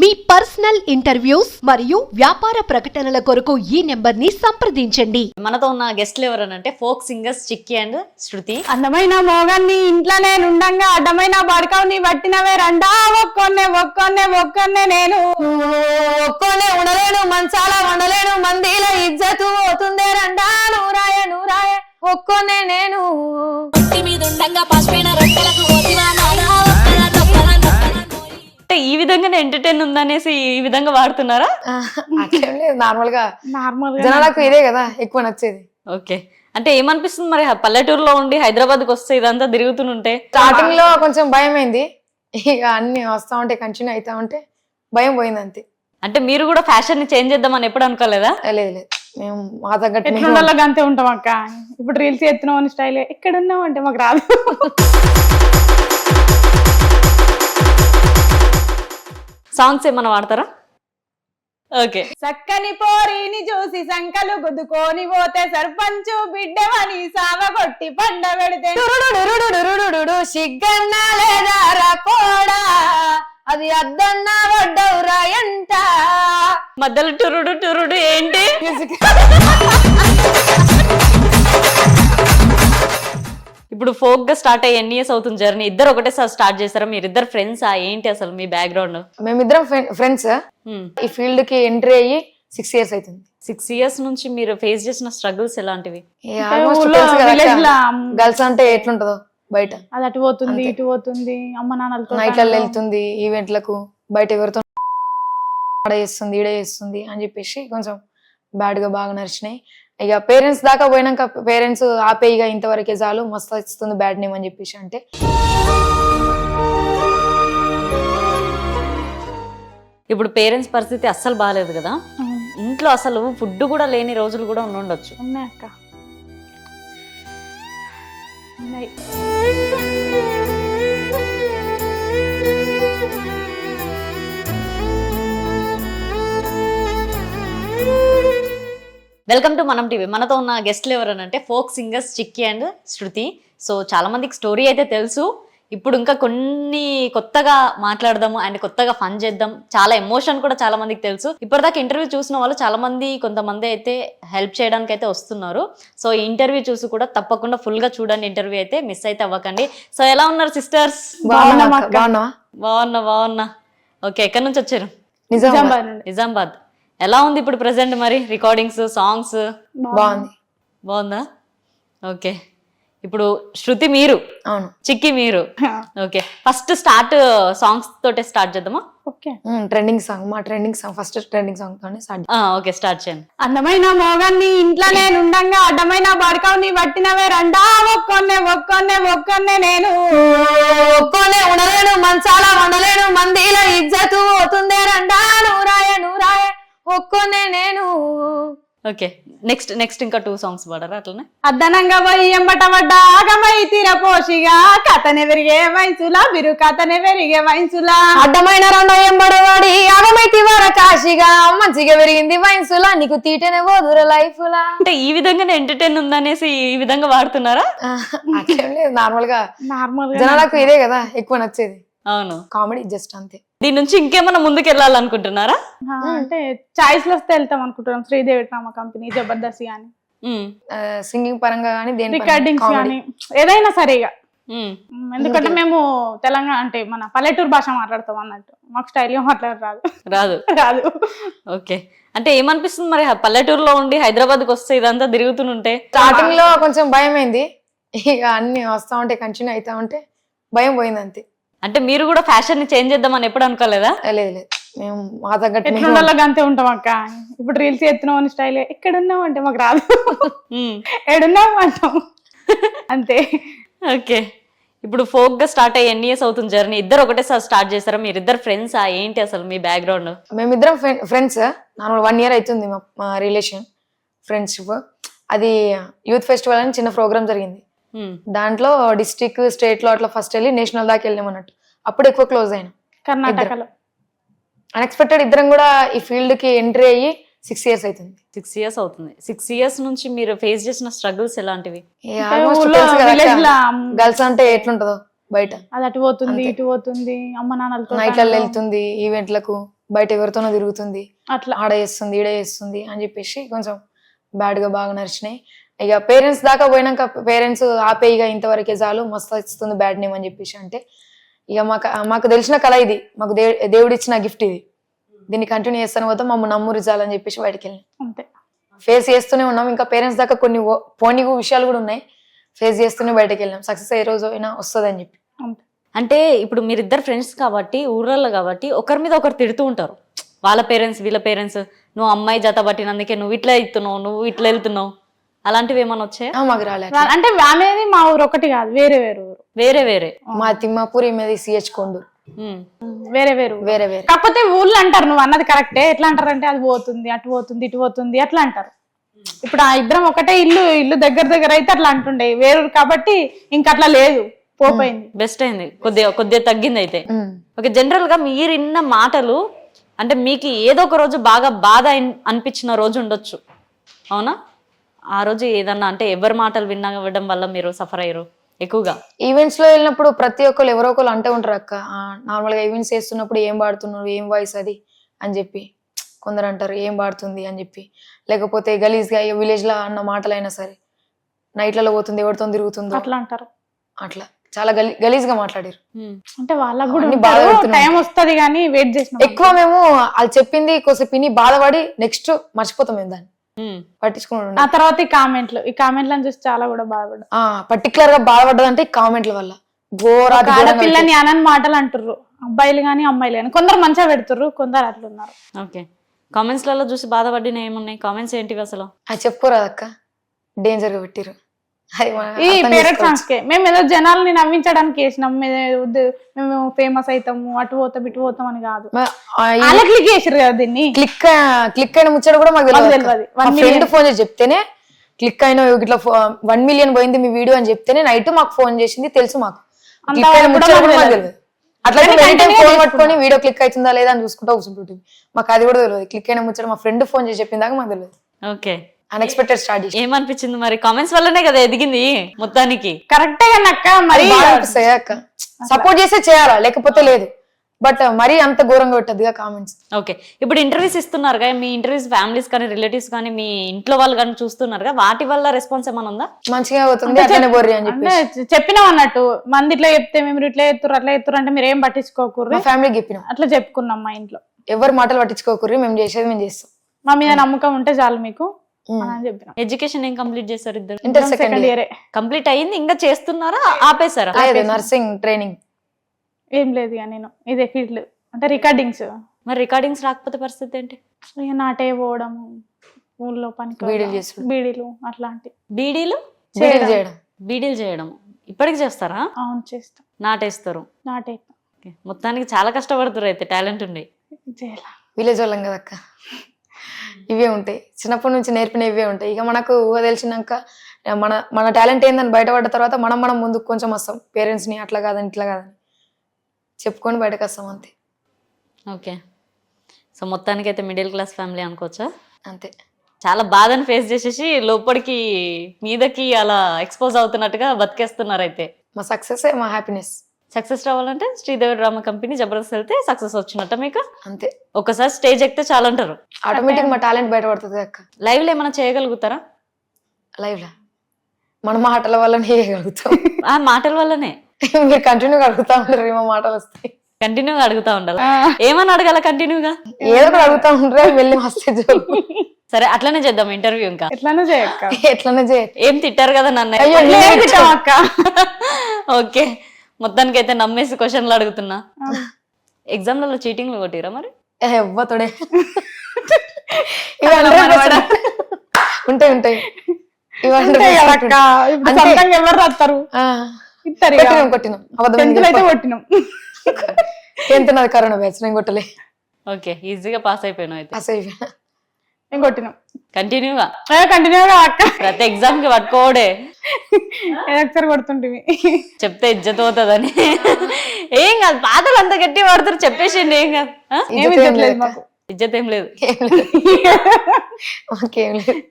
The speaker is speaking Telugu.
మీ పర్సనల్ ఇంటర్వ్యూస్ మరియు వ్యాపార ప్రకటనల కొరకు ఈ నెంబర్ ని సంప్రదించండి. మనతో ఉన్న గెస్ట్లు ఎవరనంటే ఫోక్ సింగర్స్ చిక్కి అండ్ శృతి. అందమైన మోగాన్ని ఇంట్లోనే నుండంగా అడ్డమైన బడకవుని పట్టినవే రండా ఒక్కొన్నే ఒక్కొన్నే ఒక్కొన్నే నేను ఒక్కొన్నే ఉండలేను మంచాల ఉండలేను మందిల ఇజ్జతు పోతుందే రండా నూరాయ నూరాయ ఒక్కొన్నే నేను అంటే ఈ విధంగానే ఎంటర్టైన్ ఉందనేసి ఈ విధంగా వాడుతున్నారా? నార్మల్ గా జనాలకు ఇదే కదా ఎక్కువ నచ్చేది. ఓకే, అంటే ఏమనిపిస్తుంది మరి పల్లెటూరులో ఉండి హైదరాబాద్కి వస్తే ఇదంతా తిరుగుతుంటే? స్టార్టింగ్ లో కొంచెం భయం అయింది, ఇక అన్ని వస్తా ఉంటే కంటిన్యూ అవుతా ఉంటే భయం పోయింది అంతే. అంటే మీరు కూడా ఫ్యాషన్ ని చేంజ్ చేద్దామని ఎప్పుడు అనుకోలేదా? లేదు లేదు, మేము మా తగ్గట్టు ఎట్లుండాలో అంతే ఉంటాం అక్క. ఇప్పుడు రీల్స్ ఎత్తున్నాం అని స్టైల్ ఎక్కడ ఉన్నాం అంటే మాకు రాదు. సాంగ్స్ ఏమన్నా వాడతారా? ఓకే. చక్కని పోరిని చూసి సంకలు గుద్దుకొని పోతే సర్పంచు బిడ్డవని సావగొట్టి పండ పెడితే సిగ్గన్నా లేదా రాపోడా అది అద్దన్నా వడ్డవురా ఎంట మధ్యలో టురుడు టురుడు ఏంటి? ఇప్పుడు ఫోక్ గా స్టార్ట్ అయ్యి ఎన్ని ఇయర్స్ అవుతుంది జర్నీ? ఇద్దరు ఒకటేసారి స్టార్ట్ చేస్తారా? మీరు ఇద్దరు ఫ్రెండ్సా ఏంటి అసలు మీ బ్యాక్గ్రౌండ్? మేమిద్దరం ఫ్రెండ్స్. ఈ ఫీల్డ్ కి ఎంట్రీ అయ్యి 6 years అవుతుంది. 6 years నుంచి మీరు ఫేస్ చేసిన స్ట్రగుల్స్ ఎలాంటివి? గర్ల్స్ అంటే ఎట్లుంటదో బయట, అది అటు పోతుంది ఇటు పోతుంది, అమ్మ నాన్నలతో నైట్లలో వెళ్తుంది, ఈవెంట్లకు బయట ఎవరితో ఆడ చేస్తుంది ఈడ చేస్తుంది అని చెప్పేసి కొంచెం బ్యాడ్ గా బాగా నడిచినాయి. ఇక పేరెంట్స్ దాకా పోయినాక పేరెంట్స్ ఆపే ఇక ఇంతవరకే చాలు, మస్తు ఇస్తుంది బ్యాడ్ నేమ్ అని చెప్పేసి అంటే. ఇప్పుడు పేరెంట్స్ పరిస్థితి అస్సలు బాగాలేదు కదా, ఇంట్లో అసలు ఫుడ్ కూడా లేని రోజులు కూడా ఉండొచ్చు. ఉన్నాయి అక్క, ఉన్నాయి. వెల్కమ్ టు మనం టీవీ. మనతో ఉన్న గెస్ట్లు ఎవరనంటే folk singers chikki and Shruti. So చాలా మందికి స్టోరీ అయితే తెలుసు, ఇప్పుడు ఇంకా కొన్ని కొత్తగా మాట్లాడదాము అండ్ కొత్తగా ఫన్ చేద్దాం. చాలా ఎమోషన్ కూడా చాలా మందికి తెలుసు. ఇప్పటిదాకా ఇంటర్వ్యూ చూసిన వాళ్ళు చాలా మంది, కొంతమంది అయితే హెల్ప్ చేయడానికి అయితే వస్తున్నారు. సో ఈ ఇంటర్వ్యూ చూసి కూడా తప్పకుండా ఫుల్ గా చూడండి, ఇంటర్వ్యూ అయితే మిస్ అయితే అవ్వకండి. సో ఎలా ఉన్నారు సిస్టర్స్? బాగున్నా. ఓకే, ఎక్కడి నుంచి వచ్చారు? నిజామాబాద్. ఎలా ఉంది ఇప్పుడు ప్రెసెంట్ మరి రికార్డింగ్స్, సాంగ్స్? బాగుందా? ఓకే, ఇప్పుడు శృతి మీరు, అవును, చిక్కి మీరు. ఓకే, ఫస్ట్ స్టార్ట్ సాంగ్స్ తోటే స్టార్ట్ చేద్దామా? ఓకే, ట్రెండింగ్ సాంగ్, మా trending song, first trending song తోనే స్టార్ట్. ఓకే, స్టార్ట్ చేయండి. అందమైన మోగాన్ని ఇంట్లోనే నుండంగా అడ్డమైన బడకవుని పట్టినవే రండా ఒక్కొన్నే ఒక్కొన్నే ఒక్కొన్నే నేను ఒక్కొన్నే ఉండలేను మంచాల ఉండలేను మందిల ఇజ్జతు పోతుందే రండా నూరాయ నూరాయ ఒక్కొన్నే నేను. ఓకే, నెక్స్ట్ ఇంకా 2 songs పాడరా అట్లనే? అద్దనంగా పోయి ఎంబట పడ్డ ఆగమై తీరపోషిగా కథనే పెరిగే వయసులా బిరు కథనే పెరిగే వయసులా అడ్డమైన రెండో ఎంబడవాడి ఆగమైతి వర కాశిగా మంచిగా పెరిగింది వయసులా నీకు తీటనే పోదుర లైఫ్ లా. అంటే ఈ విధంగానే ఎంటర్టైన్ ఉందనేసి ఈ విధంగా వాడుతున్నారా? నార్మల్ గా జనాలకు ఇదే కదా ఎక్కువ నచ్చేది. అవును, కామెడీ జస్ట్ అంతే. దీని నుంచి ఇంకేమన్నా ముందుకు వెళ్ళాలనుకుంటున్నారా? అంటే చాయిస్ లో వస్తే వెళ్తాం అనుకుంటున్నాం. శ్రీదేవి డ్రామా కంపెనీ, జబర్దస్త్ గానీ, సింగింగ్ పరంగా కానీ రికార్డింగ్స్ కానీ ఏదైనా సరిగా. ఎందుకంటే మేము తెలంగాణ అంటే మన పల్లెటూరు భాష మాట్లాడతాం అన్నట్టు, మాకు స్టైల్ గా మాట్లాడరాదు. రాదు. ఓకే, అంటే ఏమనిపిస్తుంది మరి పల్లెటూరులో ఉండి హైదరాబాద్కి వస్తే ఇదంతా తిరుగుతుంటే? స్టార్టింగ్ లో కొంచెం భయం అయింది, ఇక అన్ని వస్తా ఉంటే కంటిన్యూ అవుతా ఉంటే భయం పోయింది అంతే. అంటే మీరు కూడా ఫ్యాషన్ ని చేంజ్ చేద్దామని ఎప్పుడు అనుకోలేదా? లేదు లేదు, మేము మా తగ్గట్టు ఎట్లుండాలో అంతే ఉంటాం అక్క. ఇప్పుడు రీల్స్ ఎత్తున్నాం అని స్టైల్ ఎక్కడ ఉన్నాం అంటే మాకు రాదు. ఏడున్నాం అంటాం అంతే. ఓకే, ఇప్పుడు ఫోక్ గా స్టార్ట్ అయ్యి ఎన్ని ఇయర్స్ అవుతుంది జర్నీ? ఇద్దరు ఒకటేసారి స్టార్ట్ చేస్తారా? మీరు ఇద్దరు ఫ్రెండ్సా ఏంటి అసలు మీ బ్యాక్గ్రౌండ్? మేమిద్దరం ఫ్రెండ్స్. నార్మల్ 1 year అవుతుంది మా రిలేషన్ ఫ్రెండ్షిప్. అది యూత్ ఫెస్టివల్ అని చిన్న ప్రోగ్రామ్ జరిగింది, దాంట్లో డిస్ట్రిక్ట్ స్టేట్ లో అట్లా ఫస్ట్ వెళ్ళి నేషనల్ దాకా వెళ్ళాం అన్నట్టు. అప్పుడు ఎక్కువ క్లోజ్ అయినా కర్ణాటకలో. అన్ఎక్స్పెక్టెడ్ ఇద్దరం కూడా ఈ ఫీల్డ్ కి ఎంట్రీ అయ్యి 6 years అవుతుంది. 6 years అవుతుంది. 6 years నుంచి మీరు ఫేస్ చేసిన స్ట్రగుల్స్ ఎలాంటివి? గర్ల్స్ అంటే ఎట్లుంటదో బయట, అది అటు పోతుంది ఇటు పోతుంది, అమ్మ నాన్నలతో నైట్లలో వెళ్తుంది, ఈవెంట్లకు బయట ఎవరితోనో తిరుగుతుంది, అట్లా ఆడ చేస్తుంది ఈడ చేస్తుంది అని చెప్పేసి కొంచెం బ్యాడ్ గా బాగా నడిచినాయి. ఇక పేరెంట్స్ దాకా పోయినాక పేరెంట్స్ ఆపే ఇక ఇంతవరకే చాలు, మస్తు ఇస్తుంది బ్యాడ్ నేమ్ అని చెప్పేసి అంటే ఇక మాకు తెలిసిన కళ ఇది, మాకు దేవుడు ఇచ్చిన గిఫ్ట్ ఇది, దీన్ని కంటిన్యూ చేస్తాను పోతే మమ్మల్ని నమ్మురు చాలని చెప్పేసి బయటకు వెళ్ళినాం. అంతే. ఫేస్ చేస్తూనే ఉన్నాం, ఇంకా పేరెంట్స్ దాకా కొన్ని పోనీ విషయాలు కూడా ఉన్నాయి, ఫేస్ చేస్తూనే బయటకు వెళ్ళాం. సక్సెస్ ఏ రోజు అయినా వస్తుంది అని చెప్పి. అంతే. అంటే ఇప్పుడు మీరిద్దరు ఫ్రెండ్స్ కాబట్టి ఊర్లలో కాబట్టి ఒకరి మీద ఒకరు తిడుతూ ఉంటారు, వాళ్ళ పేరెంట్స్ వీళ్ళ పేరెంట్స్, నువ్వు అమ్మాయి జత పట్టినందుకే నువ్వు ఇట్లా ఇస్తున్నావు, నువ్వు ఇట్లా వెళ్తున్నావు, అలాంటివి ఏమన్నా వచ్చాయా? మాకు రాలేదు. అంటే అనేది మా ఊరు ఒకటి కాదు, వేరే వేరే ఊరు. వేరే వేరే మా తిమ్మాపూర్ మీద సిహెచ్ కొండు వేరే వేరు వేరే వేరే. కాకపోతే ఊళ్ళో అంటారు, నువ్వు అన్నది కరెక్టే. ఎట్లా అంటారంటే అది పోతుంది, అటు పోతుంది, ఇటు పోతుంది అట్లా అంటారు. ఇప్పుడు ఆ ఇద్దరం ఒకటే ఇల్లు దగ్గర దగ్గర అయితే అట్లా అంటుండే, వేరు కాబట్టి ఇంక అట్లా లేదు, పోపోయింది. బెస్ట్ అయింది, కొద్దిగా తగ్గింది అయితే. ఓకే, జనరల్ గా మీరు విన్న మాటలు అంటే మీకు ఏదో ఒక రోజు బాగా బాధ అనిపించిన రోజు ఉండొచ్చు, అవునా? ఆ రోజు ఏదన్నా అంటే ఎవరి మాటలు వినడం వల్ల మీరు సఫర్ అయ్యారు ఎక్కువగా? ఈవెంట్స్ లో వెళ్ళినప్పుడు ప్రతి ఒక్కరు ఎవరో ఒకరు అంటూ ఉంటారు అక్క, నార్మల్ గా ఈవెంట్స్ చేస్తున్నప్పుడు ఏం పాడుతున్నారు, ఏం వాయిస్ అది అని చెప్పి కొందరు అంటారు, ఏం పాడుతుంది అని చెప్పి. లేకపోతే గలీజ్ గా విలేజ్ లో అన్న మాటలైనా సరే, నైట్లలో పోతుంది, ఎవరితో తిరుగుతుందో అట్లా అంటారు. అట్లా చాలా గలీజ్ గా మాట్లాడారు. అంటే వాళ్ళకు కూడా అన్ని బాధ పెడుతున్నాయి. టైం వస్తుంది కానీ వెయిట్ చేసిన ఎక్కువ మేము వాళ్ళు చెప్పింది కొంచెం విని బాధపడి నెక్స్ట్ మర్చిపోతాం మేము దాన్ని పట్టించుకున్నాడు. ఆ తర్వాత ఈ కామెంట్లను చూసి చాలా కూడా బాధపడ్డా. పర్టికులర్ గా బాధపడ్డదంటే ఈ కామెంట్ల వల్ల ఆడపిల్లని అనని మాటలు అంటుర్రు, అబ్బాయిలు గాని అమ్మాయిలు గాని. కొందరు మంచిగా పెడుతుర్రు, కొందరు అట్లున్నారు. ఓకే, కామెంట్స్ లలో చూసి బాధపడిన ఏమున్నాయి? కామెంట్స్ ఏంటివి అసలు? అది చెప్పుకోరాదు అక్క, డేంజర్ గా పెట్టిరు. ఈ పేరెంట్ సాంగ్స్ కే మేము ఏదో జనాలని నవ్వించడానికి వేసినాం, మేము ఫేమస్ అవుతాము, అటు పోతాం ఇటు పోతాం అని కాదు. అలా క్లిక్ చేసారు కదా దీన్ని. క్లిక్ అయిన ముచ్చట కూడా మాకు తెలియదు. మా ఫ్రెండ్ ఫోన్ చేసి చెప్తేనే క్లిక్ అయిన ఇట్లా 1 మిలియన్ పోయింది మీ వీడియో అని చెప్తేనే నైట్ మాకు ఫోన్ చేసింది, తెలుసు మాకు. క్లిక్ అయిన ముచ్చట కూడా మాకు తెలియదు. అట్లా ఫోన్ పట్టుకొని వీడియో క్లిక్ అవుతుందా లేదా అని చూసుకుంటా కూర్చుంటుంది. మాకు అది కూడా తెలియదు. క్లిక్ అయిన ముచ్చట మా ఫ్రెండ్ ఫోన్ చేసి చెప్పిన దాకా మాకు తెలియదు. ఓకే, అన్ఎక్స్పెక్టెడ్ స్టార్ట్ చేసి. ఏమనిపించింది మరి? కామెంట్స్ వల్లనే కదా ఎదిగింది మొత్తానికి. కరెక్టే కానీ అక్క, మరి అనిపిస్తాయి అక్క, సపోర్ట్ చేసే చేయాలా, లేకపోతే లేదు. బట్ మరీ అంత ఘోరంగా పెట్టద్దుగా కామెంట్స్. ఓకే, ఇప్పుడు ఇంటర్వ్యూస్ ఇస్తున్నారుగా, మీ ఇంటర్వ్యూస్ ఫ్యామిలీస్ కానీ రిలేటివ్స్ కానీ మీ ఇంట్లో వాళ్ళు కానీ చూస్తున్నారుగా, వాటి వల్ల రెస్పాన్స్ ఏమైనా ఉందా? మంచిగా అవుతుంది అట్లనే బొర్రి అని చెప్పి చెప్పినాం అన్నట్టు. మంది ఇట్లా చెప్తే మేము ఇట్లా ఎత్తురు అట్లా ఎత్తురు అంటే మీరు ఏం పట్టించుకోకూర్రి, ఫ్యామిలీకి చెప్పినాం. అట్లా చెప్పుకున్నాం మా ఇంట్లో. ఎవరు మాటలు పట్టించుకోకూర్రి, మేము చేసేది మేము చేస్తాం, మా మీద నమ్మకం ఉంటే చాలు మీకు అని చెప్పినాం. ఎడ్యుకేషన్ ఏం కంప్లీట్ చేశారు ఇద్దరు? ఇంటర్ సెకండ్ ఇయర్ కంప్లీట్ అయ్యింది, ఇంకా చేస్తున్నారా ఆపేశారా? నర్సింగ్ ట్రైనింగ్ ఏం లేదు ఇక నేను ఇదే ఫీల్డ్ అంటే రికార్డింగ్స్. మరి రికార్డింగ్స్ రాకపోతే పరిస్థితి ఏంటి? ఇక నాటే పోవడము, ఊళ్ళో పనికి బీడీలు అట్లాంటి బీడీలు చేయడం. బీడీలు చేయడం ఇప్పటికి చేస్తారా? అవును చేస్తాం. నాటేస్తారు? నాటే. మొత్తానికి చాలా కష్టపడుతారు అయితే, టాలెంట్ ఉండి. విలేజ్ వాళ్ళం కదక్క, ఇవే ఉంటాయి, చిన్నప్పటి నుంచి నేర్పిన ఇవే ఉంటాయి. ఇక మనకు తెలిసినాక మన టాలెంట్ ఏందని బయటపడ్డ తర్వాత మనం ముందుకు కొంచెం వస్తాం. పేరెంట్స్ ని అట్లా కాదని ఇట్లా కాదని చెప్పుకొని బయటకు వస్తాం అంతే. ఓకే, సో మొత్తానికి అయితే మిడిల్ క్లాస్ ఫ్యామిలీ అనుకోవచ్చా? అంతే. చాలా బాధను ఫేస్ చేసేసి లోపలికి మీదకి అలా ఎక్స్పోజ్ అవుతున్నట్టుగా బతికేస్తున్నారు అయితే. మా సక్సెస్ మా హ్యాపీనెస్. సక్సెస్ రావాలంటే శ్రీదేవి డ్రామా కంపెనీ జబర్దస్త్ వెళ్తే సక్సెస్ వచ్చినట్ట మీకు? అంతే. ఒకసారి స్టేజ్ ఎక్కితే చాలా అంటారు, ఆటోమేటిక్ మా టాలెంట్ బయటపడుతుంది అక్క. లైవ్ లో ఏమైనా చేయగలుగుతారా? లైవ్ లా మన మాటల వల్లనే చేయగలుగుతాం. ఆ మాటల వల్లనే మీరు కంటిన్యూగా అడుగుతా ఉంటారు, మా మాటలు వస్తాయి. కంటిన్యూగా అడుగుతా ఉండాలి. ఏమని అడగాల కంటిన్యూగా? ఏదో ఒకటి అడుగుతా ఉంటారు, వెళ్ళి వస్తే. సరే అట్లనే చేద్దాం ఇంటర్వ్యూ. ఇంకా ఎట్లనే చేయక్క, ఎట్లనే చేయ. ఏం తిట్టారు కదా నన్ను? ఓకే, మొత్తానికి అయితే నమ్మేసి క్వశ్చన్లు అడుగుతున్నా. ఎగ్జామ్లలో చీటింగ్లు కొట్టిరా మరి? ఎవ్వతోడే ఉంటాయి. ఎవరు రాస్తారు? కొట్టినాం. ఎంత నాది కరోనా బ్యాచ్, నేను కొట్టలే. ఓకే, ఈజీగా పాస్ అయిపోయినావు అయితే. పాస్ అయిపోయినా. నేను కొట్టినాం కంటిన్యూగా అక్క. ప్రతి ఎగ్జామ్ కి పట్టుకోడే ఒకసారి కొడుతుంటివి, చెప్తే ఇజ్జత్ పోతుందని. ఏం కాదు, పాతలు అంత గట్టి పడతారు, చెప్పేసిండి. ఏం కాదు, ఏమి ఇజ్జత్ లేదు మాకు. ఇజ్జత్ ఏం లేదు. మాకేం లేదు.